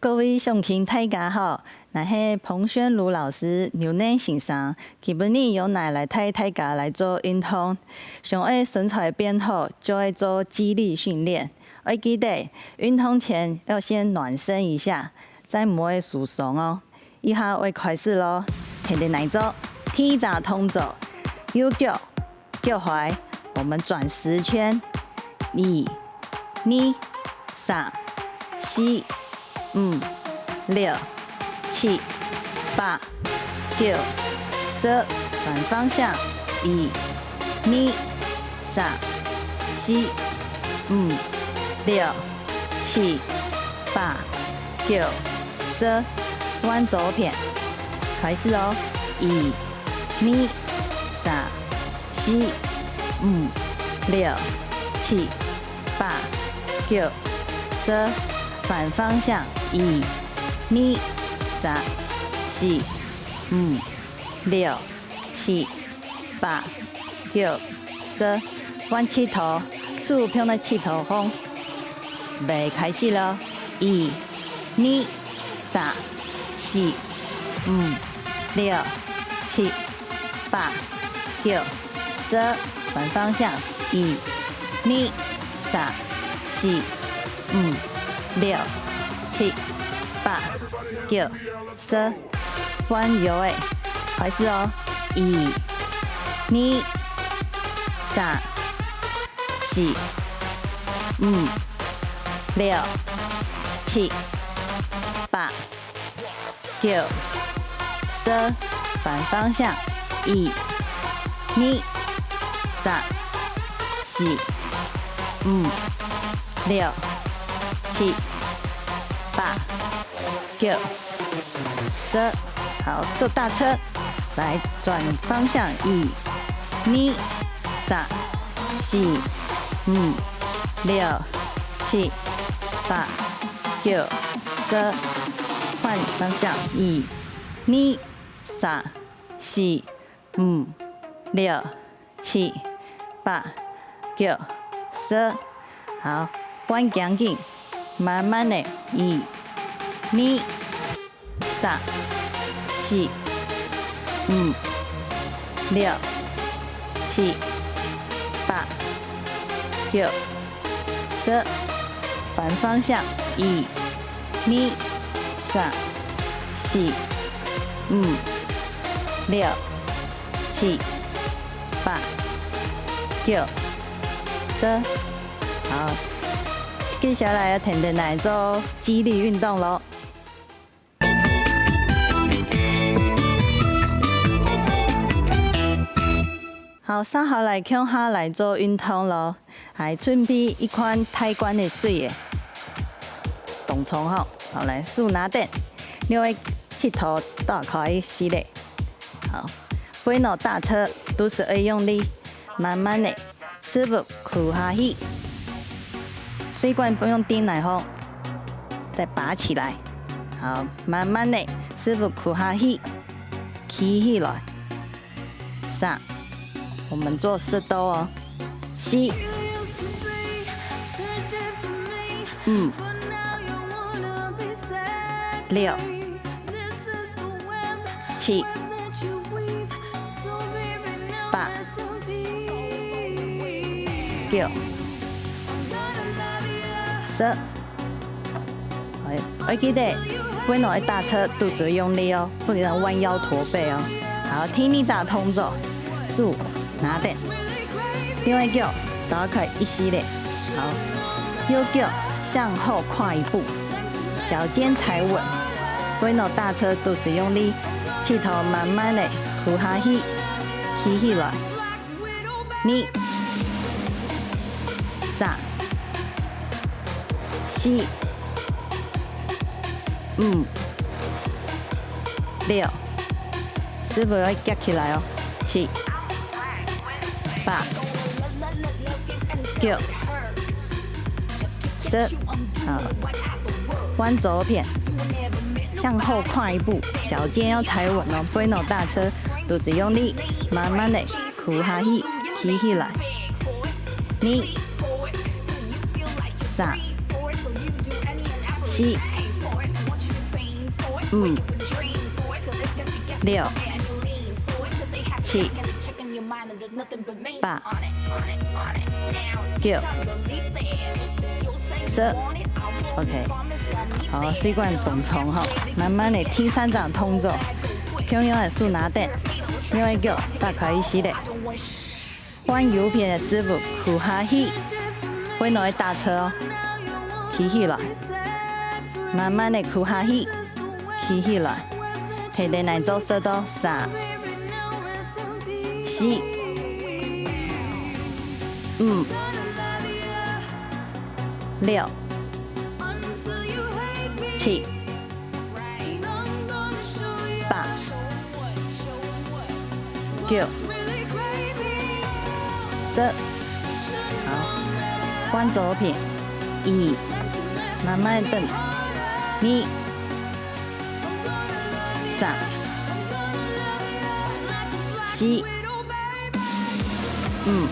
各位乡亲大家好，我是彭宣如老师、牛奶先生。今日由我来带大家来做运动。想要身材变好，就要做肌力训练。要记得运动前要先暖身一下，再不会受伤哦。以下会开始咯，天天来做，天早通走，右脚脚踝，我们转10圈，1、2、3、4、5、6、7、8、9、10，反方向，1、2、3、4、5、6、7、8、9、10，弯左片，开始哦，1、2、3、4、5、6、7、8、9、10，反方向，1、2、3、4、5、6、7、8、9、10，弯气头，15片的气头风，备开始了，1、2、3、4、5、6、7、8、9、10，反方向，1、2、3、4、5、6、7、8、9、10，弯腰的，开始哦，1、2、3、4、5、6、7、8、9、10，反方向，1、2、3、4、5、6、7、8、9、10，好，做大车，来转方向，1、2、3、4、5、6、7、8、9、10，换方向，1、2、3、4、5、6、7、8、9、10，好，弯行紧，慢慢的，1、2、3、4、5、6、7、8、9、10，反方向，1、2、3、4、5、6、7、8、9、10，好，接下来要天天来做肌力运动咯。好，三号来向下来做运动咯，还准备一款太关的水的动作吼，好来手拿点，你会气头打开洗嘞，好，背脑大车都是要用力，慢慢的，师傅屈下去，水管不用顶来吼，再拔起来，好，慢慢的，师傅屈下去，起起来，3。我们做10度哦，4、5、6、7、8、9、10。我记得背脑的大车肚子用力哦，不能弯腰驼背哦。好，听你咋通走，速。拿点，另外脚打开一系列，好，右脚向后跨一步，脚尖踩稳，背脑大车肚子用力，气头慢慢的屈下去，起起来，2、3、4、5、6，师傅要夹起来哦，7、8、9、10，好，弯左片向后跨一步，脚尖要踩稳哦，不能大车，肚子用力，慢慢的呼下去，起起来，你3、4、5、6、7、8、9、10。OK， 好，习惯动冲吼，慢慢的踢3掌通走，平用的手拿点，另外脚大可以洗的。玩油片的师傅呼下去，会弄会打车哦，起起来，慢慢的呼下去，起起来，下面来做速度3、4、5、6、7、8、9、10。好，换左片，1，慢慢等，2、3、4、5、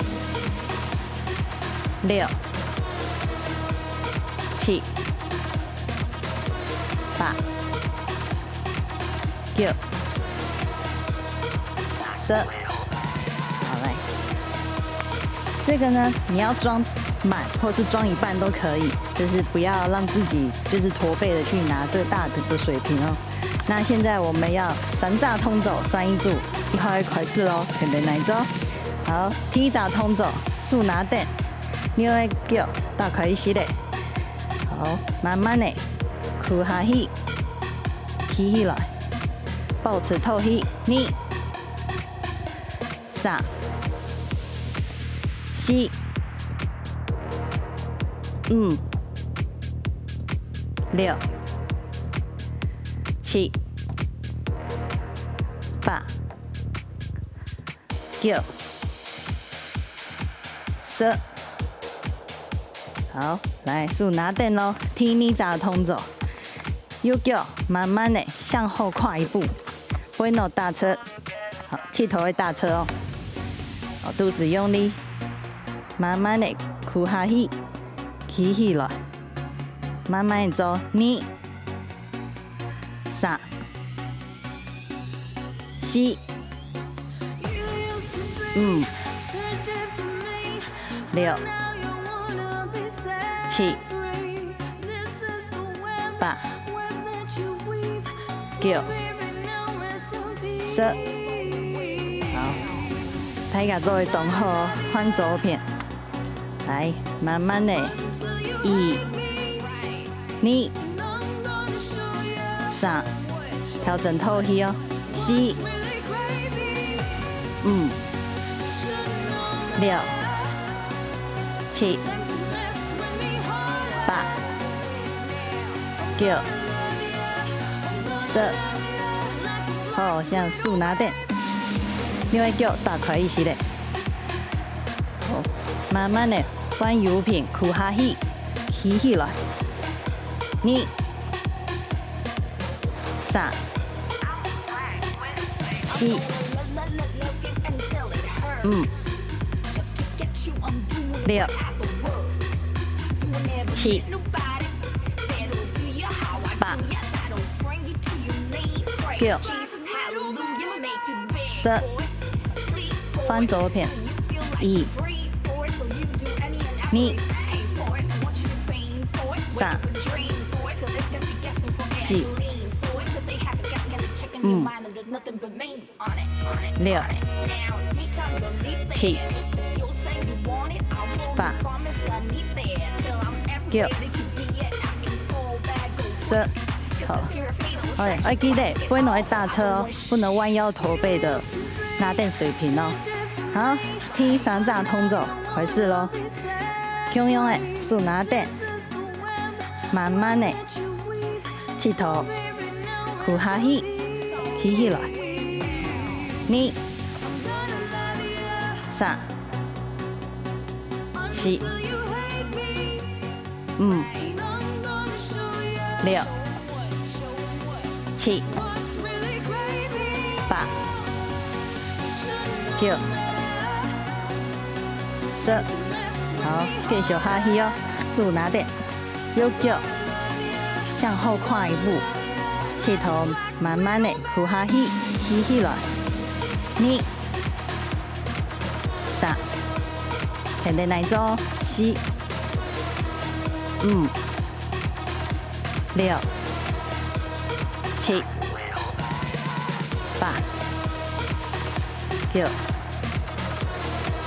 6、7、8、9、10。好，来，这个呢，你要装满或是装一半都可以，就是不要让自己就是驼背的去拿这大的水瓶哦。那现在我们要3炸通走，算一组，一会开始喽，准备来做。好，第1炸通走，手拿点，另外脚大开始的。好，慢慢的呼下去，起起来，保持透气。2、3、4、5、6、7、8、9、10。好，来手拿点咯，踢2炸通走，右脚慢慢的向后跨一步，不会弄大车，好，气头会大车哦。好，肚子用力，慢慢的呼下去，起起来，慢慢的走，2、3、4、5、6、7、8、9、10。好，大家做位动后，换左片，来慢慢的，1、2、3，调整透气哦，4、5、6、7、8、9、10。好，像手拿点，另外脚大块一些的。好，慢慢的换油品，呼下去，起起来。2、3、4、5、6、7、8、9、10。翻左片，1、2、3、4、5、6、7、8、9、10。好，哎，要记得不能大车哦，不能弯腰驼背的，拿点水平哦。好，踢3炸通走，开始咯。强用的手拿点，慢慢的气头，呼下去，起起来。2、3、4、5、6、7、8、9、10。好，继续哈气哦，数拿点，右脚向后跨一步，气头慢慢的呼哈气，吸起来。2、3，现在来做4、5、6、7、8、9、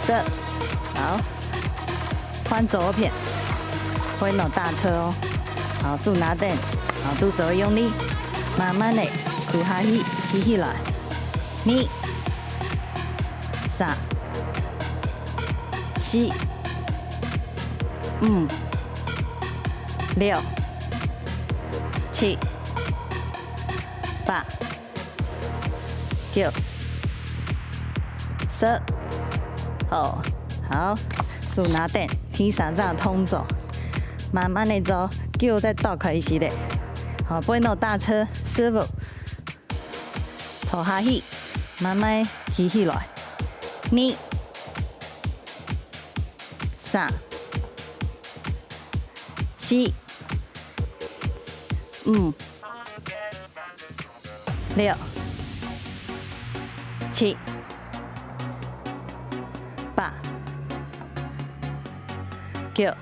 10。好。换左片，回脑大车哦。好，手拿点，好，肚手用力，慢慢的呼哈气，吸起来。2、3、4、5、6、7、8、9、10。好，好。手拿点，披上这样通走，慢慢的走，脚再倒开始嘞。好，不会弄大车，师傅，吐下气，慢慢吸起来。2、3、4、5、6、7、8、9、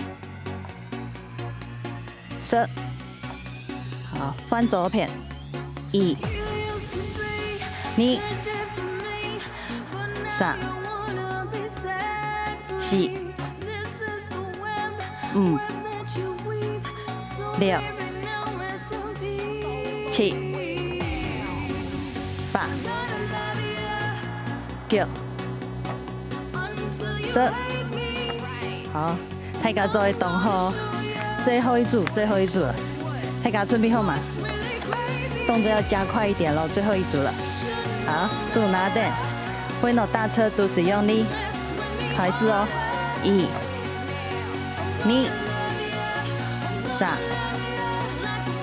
10。好，换左片。1、2、3、4、5、6、7、8、9、10。好。大家做的动好，最后一组了。大家准备好吗？动作要加快一点喽，最后一组了。好，手拿点，回脑大车都是用力，开始哦。1、2、3、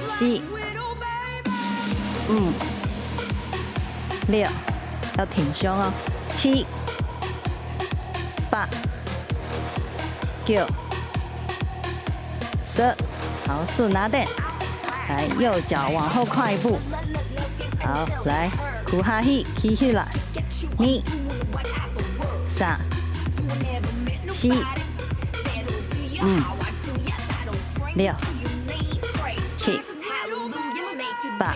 4、5、6，要挺胸哦。7、8、9、10。好，手拿点，来右脚往后跨一步。好，来呼哈气，吸起来。2、3、4、5、6、7、8、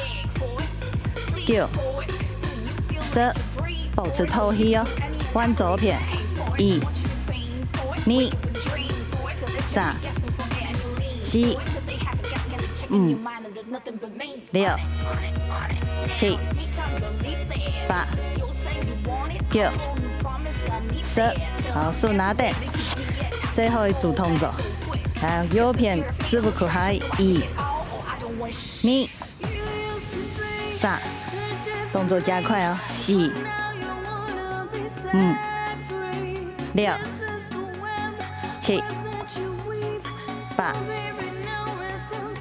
9、10。保持透气哦，弯左片。1、2、3、4、5、6、7、8、9、10。好，手拿点，最后一组动作。来，右片师傅可还1、2、3，动作加快哦。4、5、6、7、8、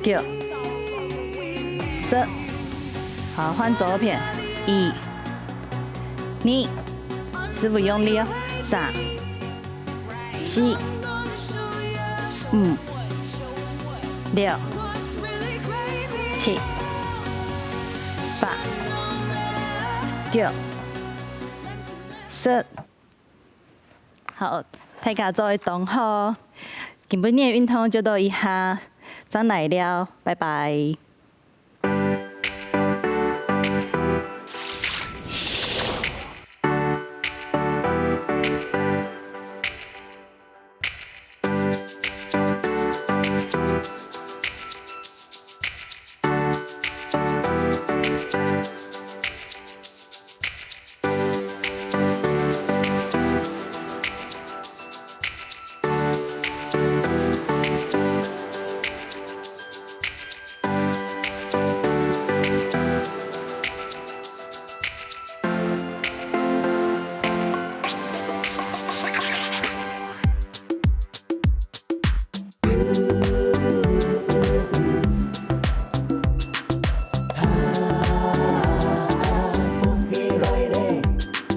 9、10。好，换左片。1、2，师傅用力哦。3、4、5、6、7、8、9、10。好，大家做的动好。今晡日的运动就到以下，转来了，拜拜。